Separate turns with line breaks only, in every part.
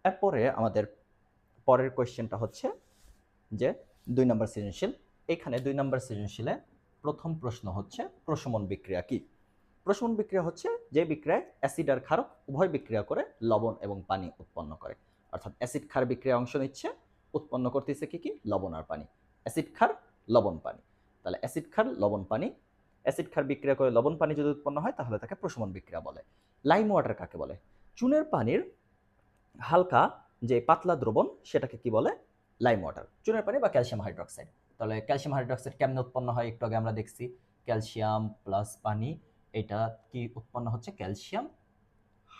এরপরে আমাদের পরের কোয়েশ্চেনটা হচ্ছে যে 2 নম্বর সৃজনশীল। এখানে 2 নম্বর সৃজনশীলে প্রথম প্রশ্ন হচ্ছে প্রশমন বিক্রিয়া কি? প্রশমন বিক্রিয়া হচ্ছে যে বিক্রিয়ায় অ্যাসিড আর ক্ষারক উভয় বিক্রিয়া করে লবণ এবং পানি উৎপন্ন করে। অর্থাৎ অ্যাসিড ক্ষার বিক্রিয়া অংশ নিচ্ছে, উৎপন্ন করতেছে কি লবণ আর পানি। অ্যাসিড ক্ষার লবণ পানি। তাহলে অ্যাসিড ক্ষার লবণ পানি, অ্যাসিড ক্ষার বিক্রিয়া করে লবণ পানি যদি উৎপন্ন হয় তাহলে তাকে প্রশমন বিক্রিয়া বলে। লাইম ওয়াটার কাকে বলে? চুনের পানির হালকা যে পাতলা দ্রবণ সেটাকে কি বলে? Lime water. চুনের পানি বা ক্যালসিয়াম হাইড্রোক্সাইড। তাহলে ক্যালসিয়াম হাইড্রোক্সাইড কেমনে উৎপন্ন হয় একটু আগে আমরা দেখছি। ক্যালসিয়াম প্লাস পানি, এটা কি উৎপন্ন হচ্ছে? Calcium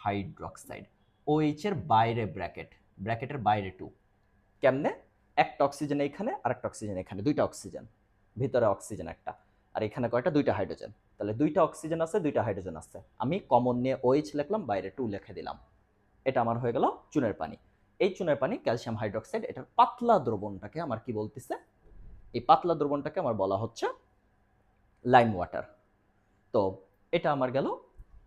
hydroxide. OH এর বাইরে ব্র্যাকেট, ব্র্যাকেটের বাইরে 2। কেমনে? একটা অক্সিজেন এইখানে আর একটা অক্সিজেন এখানে, দুইটা অক্সিজেন, ভিতরে অক্সিজেন একটা, আর এখানে কয়টা? দুইটা হাইড্রোজেন। তাহলে দুইটা অক্সিজেন আছে, দুইটা হাইড্রোজেন আছে। আমি কমন নিয়ে OH লিখলাম, বাইরে 2 লিখে দিলাম। এটা আমার হয়ে গেল চুনের পানি। এই চুনের পানি ক্যালসিয়াম হাইড্রোক্সাইড, এটার পাতলা দ্রবণটাকে আমার কি বলতেছে? এই পাতলা দ্রবণটাকে আমার বলা হচ্ছে লাইম ওয়াটার। তো এটা আমার গেল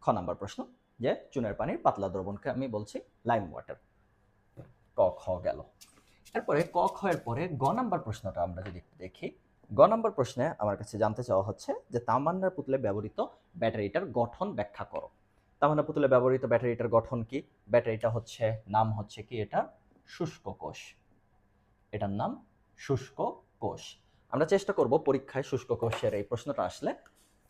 খ নাম্বার প্রশ্ন, যে চুনের পানির পাতলা দ্রবণকে আমি বলছি লাইম ওয়াটার। ক খ গেল। এরপরে ক খ এর পরে গ নাম্বার প্রশ্নটা আমরা যদি দেখি, গ নাম্বার প্রশ্নে আমার কাছে জানতে চাওয়া হচ্ছে যে তামান্নার পুতুলে ব্যবহৃত ব্যাটারিটার গঠন ব্যাখ্যা করো। তামান্নার পুতুলে ব্যবহৃত ব্যাটারিটার গঠন কি? ব্যাটারিটা হচ্ছে, নাম হচ্ছে কি, এটা শুষ্ক কোষ। এটার নাম শুষ্ক কোষ। আমরা চেষ্টা করব পরীক্ষায় শুষ্ক কোষের এই প্রশ্নটা আসলে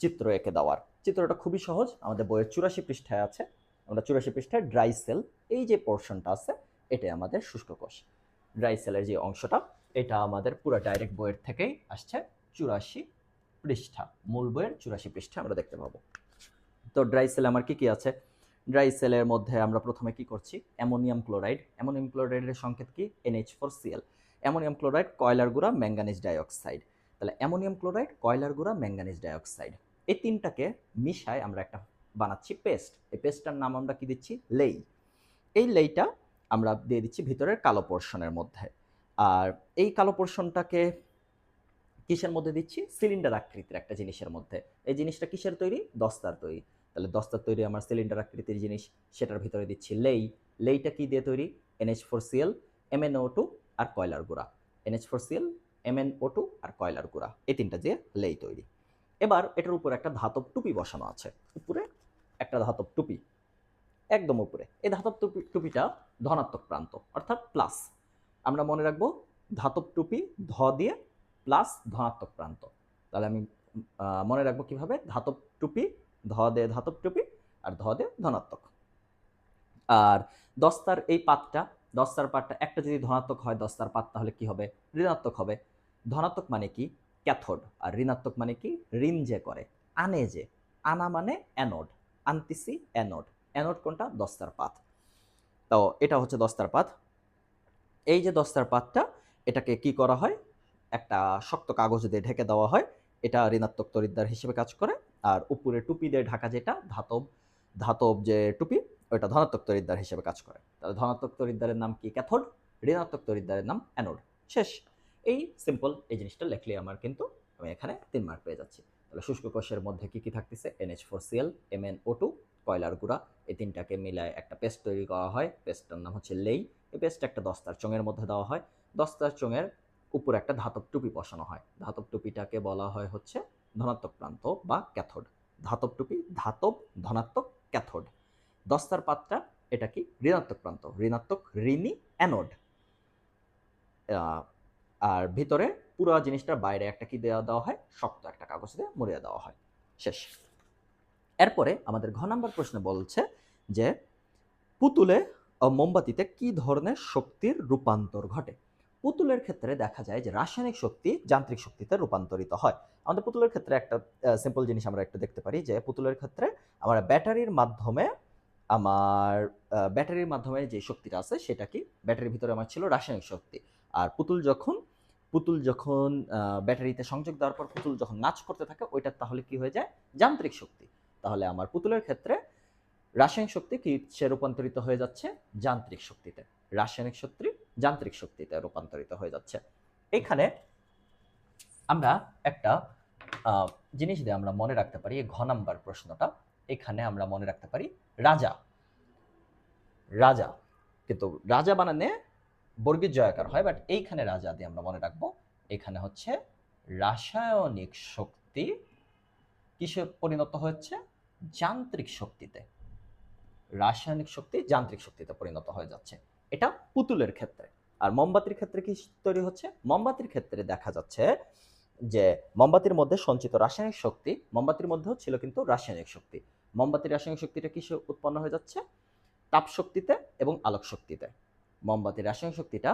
চিত্র এঁকে দেওয়ার। চিত্রটা খুবই সহজ, আমাদের বইয়ের 84 পৃষ্ঠায় আছে। আমরা 84 পৃষ্ঠায় ড্রাই সেল, এই যে পোর্শনটা আছে, এটাই আমাদের শুষ্ক কোষ। ড্রাই সেলের যে অংশটা, এটা আমাদের পুরো ডাইরেক্ট বইয়ের থেকেই আসছে। 84 পৃষ্ঠা, মূল বইয়ের 84 পৃষ্ঠা আমরা দেখতে পাবো। তো ড্রাই সেলে আমার কি কি আছে? ড্রাই সেলের মধ্যে আমরা প্রথমে কি করছি? Ammonium chloride. অ্যামোনিয়াম ক্লোরাইডের সংকেত কি? NH4Cl। অ্যামোনিয়াম ক্লোরাইড, কয়লার গুঁড়া, ম্যাঙ্গানিজ ডাইঅক্সাইড। তাহলে অ্যামোনিয়াম ক্লোরাইড, কয়লার গুঁড়া, ম্যাঙ্গানিজ ডাইঅক্সাইড, এই তিনটাকে মিশায় আমরা একটা বানাচ্ছি পেস্ট। এই পেস্টটার নাম আমরা কি দিচ্ছি? লেই। এই লেইটা আমরা দিয়ে দিচ্ছি ভিতরের কালো পোর্শনের মধ্যে। আর এই কালো পোর্শনটাকে কিসের মধ্যে দিচ্ছি? সিলিন্ডার আকৃতির একটা জিনিসের মধ্যে। এই জিনিসটা কিসের তৈরি? দস্তার তৈরি। তাহলে দস্তার তৈরি আমার সিলিন্ডার আকৃতির জিনিস, সেটার ভিতরে দিচ্ছি লেই। লেইটা কি দিয়ে তৈরি? NH4Cl, MnO2 আর কয়লার গুঁড়া। NH4Cl, MnO2 আর কয়লার গুঁড়া, এই তিনটা দিয়ে লেই তৈরি। এবার এটার উপর একটা ধাতব টুপি বসানো আছে। উপরে একটা ধাতব টুপি, একদম উপরে। এই ধাতব টুপিটা ধনাত্মক প্রান্ত, অর্থাৎ প্লাস। আমরা মনে রাখবো ধাতব টুপি ধ দিয়ে প্লাস ধনাত্মক প্রান্ত। তাহলে আমি মনে রাখবো কিভাবে? ধাতব টুপি, ধ দিয়ে ধাতব টুপি, আর ধ দিয়ে ধনাত্মক। আর দস্তার এই পাতটা, দস্তার পাতটা একটা যদি ধনাত্মক হয় দস্তার পাত, তাহলে কি হবে? ঋণাত্মক হবে। ধনাত্মক মানে কি? ক্যাথোড। আর ঋণাত্মক মানে কি? ঋণ যে করে, আনে যে। আনা মানে অ্যানোড, আনতিসি অ্যানোড। অ্যানোড কোনটা? দস্তার পাত। তো এটা হচ্ছে দস্তার পাত। এই যে দস্তার পাতটা, এটাকে কি করা হয়? একটা শক্ত কাগজ দিয়ে ঢেকে দেওয়া হয়। এটা ঋণাত্মক তড়িৎদ্বার হিসেবে কাজ করে। আর উপরে টুপি দিয়ে ঢাকা যেটা ধাতব, ধাতব যে টুপি, ওটা ধনাত্মক তড়িৎদ্বার হিসেবে কাজ করে। তাহলে ধনাত্মক তড়িৎদ্বারের নাম কি? ক্যাথোড। ঋণাত্মক তড়িৎদ্বারের নাম অ্যানোড। শেষ। এই সিম্পল এই জিনিসটা লিখলে আমার কিন্তু আমি এখানে 3 মার্ক পেয়ে যাচ্ছি। তাহলে শুষ্ক কোষের মধ্যে কি কি থাকতেছে? NH4Cl, MnO2, কয়লার গুঁড়া, এই তিনটাকে মিলায় একটা পেস্ট তৈরি করা হয়। পেস্টটার নাম হচ্ছে লেই। এই পেস্ট একটা দস্তার চোঙের মধ্যে দেওয়া হয়। দস্তার চোঙের উপর একটা ধাতব টুপি বসানো হয়। ধাতব টুপিটাকে বলা হয় হচ্ছে ধনাত্মক প্রান্ত বা ক্যাথোড। ধাতব টুপি ধাতব, ধনাত্মক, ক্যাথোড। দস্তার পাতটা, এটা কি? ঋণাত্মক প্রান্ত, ঋণাত্মক, ঋণী, অ্যানোড। আর ভিতরে পুরো জিনিসটার বাইরে একটা কি দেওয়া হয়? শক্ত একটা কাগজ দিয়ে মুড়িয়ে দেওয়া হয়। শেষ। এরপরে আমাদের ঘ নাম্বার প্রশ্নে বলছে যে পুতুলে মোমবাতিতে কি ধরনের শক্তির রূপান্তর ঘটে? পুতুলের ক্ষেত্রে দেখা যায় যে রাসায়নিক শক্তি যান্ত্রিক শক্তিতে রূপান্তরিত হয়। আমাদের পুতুলের ক্ষেত্রে একটা সিম্পল জিনিস আমরা একটু দেখতে পারি, যে পুতুলের ক্ষেত্রে আমরা ব্যাটারির মাধ্যমে, আমার ব্যাটারির মাধ্যমে যে শক্তিটা আছে সেটা কি? ব্যাটারির ভিতরে আমার ছিল রাসায়নিক শক্তি। আর পুতুল যখন ব্যাটারিতে সংযোগ দেওয়ার পর পুতুল যখন নাচ করতে থাকে, ওইটা তাহলে কি হয়ে যায়? যান্ত্রিক শক্তি। তাহলে আমার পুতুলের ক্ষেত্রে রাসায়নিক শক্তি কি সে রূপান্তরিত হয়ে যাচ্ছে? যান্ত্রিক শক্তিতে। রাসায়নিক শক্তি যান্ত্রিক শক্তিতে রূপান্তরিত হয়ে যাচ্ছে। এখানে আমরা একটা জিনিস দিয়ে আমরা মনে রাখতে পারি, ঘ নাম্বার প্রশ্নটা, এখানে আমরা মনে রাখতে পারি রাজা। রাজা কিন্তু রাজা বানানে বর্গীর জয়াকার হয়, বাট এইখানে রাজা দিয়ে আমরা মনে রাখবো এখানে হচ্ছে রাসায়নিক শক্তি কিসে পরিণত হচ্ছে, যান্ত্রিক শক্তিতে। রাসায়নিক শক্তি যান্ত্রিক শক্তিতে পরিণত হয়ে যাচ্ছে। এটা পুতুলের ক্ষেত্রে। আর মোমবাতির ক্ষেত্রে কি তৈরি হচ্ছে, মোমবাতির ক্ষেত্রে দেখা যাচ্ছে যে মোমবাতির মধ্যে সঞ্চিত রাসায়নিক শক্তি, মোমবাতির মধ্যেও ছিল কিন্তু রাসায়নিক শক্তি। মোমবাতির রাসায়নিক শক্তিটা কিসে উৎপন্ন হয়ে যাচ্ছে, তাপ শক্তিতে এবং আলোক শক্তিতে। মোমবাতির রাসায়নিক শক্তিটা,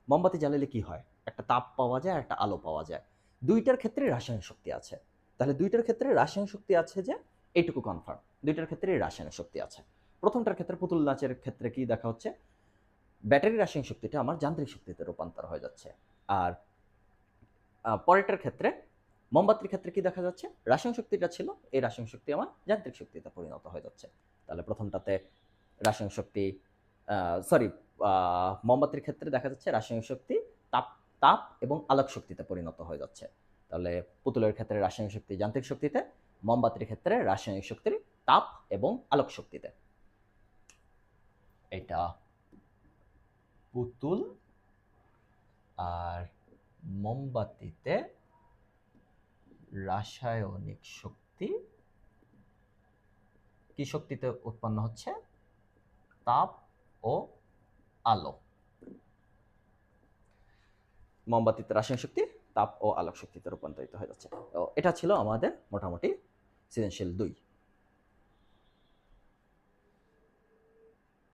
মোমবাতি জ্বালালে কি হয়, একটা তাপ পাওয়া যায়, একটা আলো পাওয়া যায়। দুইটার ক্ষেত্রে রাসায়নিক শক্তি আছে। তাহলে দুইটার ক্ষেত্রে রাসায়নিক শক্তি আছে যে, এইটুকু কনফার্ম, দুইটার ক্ষেত্রে রাসায়নিক শক্তি আছে। প্রথমটার ক্ষেত্রে পুতুল নাচের ক্ষেত্রে কি দেখা হচ্ছে, ব্যাটারির রাসায়নিক শক্তিটা আমার যান্ত্রিক শক্তিতে রূপান্তর হয়ে যাচ্ছে। আর পরেরটার ক্ষেত্রে মোমবাতির ক্ষেত্রে কি দেখা যাচ্ছে, রাসায়নিক শক্তিটা ছিল, এই রাসায়নিক শক্তি আমার যান্ত্রিক শক্তিতে পরিণত হয়ে যাচ্ছে। তাহলে প্রথমটাতে রাসায়নিক শক্তি, সরি, মোমবাতির ক্ষেত্রে দেখা যাচ্ছে রাসায়নিক শক্তি তাপ তাপ এবং আলোক শক্তিতে পরিণত হয়ে যাচ্ছে। তাহলে পুতুলের ক্ষেত্রে রাসায়নিক শক্তি যান্ত্রিক শক্তিতে, মোমবাতির ক্ষেত্রে রাসায়নিক শক্তির তাপ এবং আলোক শক্তিতে। এটা পুতুল, আর মোমবাতিতে রাসায়নিক শক্তি কি শক্তিতে উৎপন্ন হচ্ছে, তাপ ও আলো। মোমবাতিতে রাসায়নিক শক্তি তাপ ও আলোক শক্তিতে রূপান্তরিত হয়ে যাচ্ছে। তো এটা ছিল আমাদের মোটামুটি সৃজনশীল 2।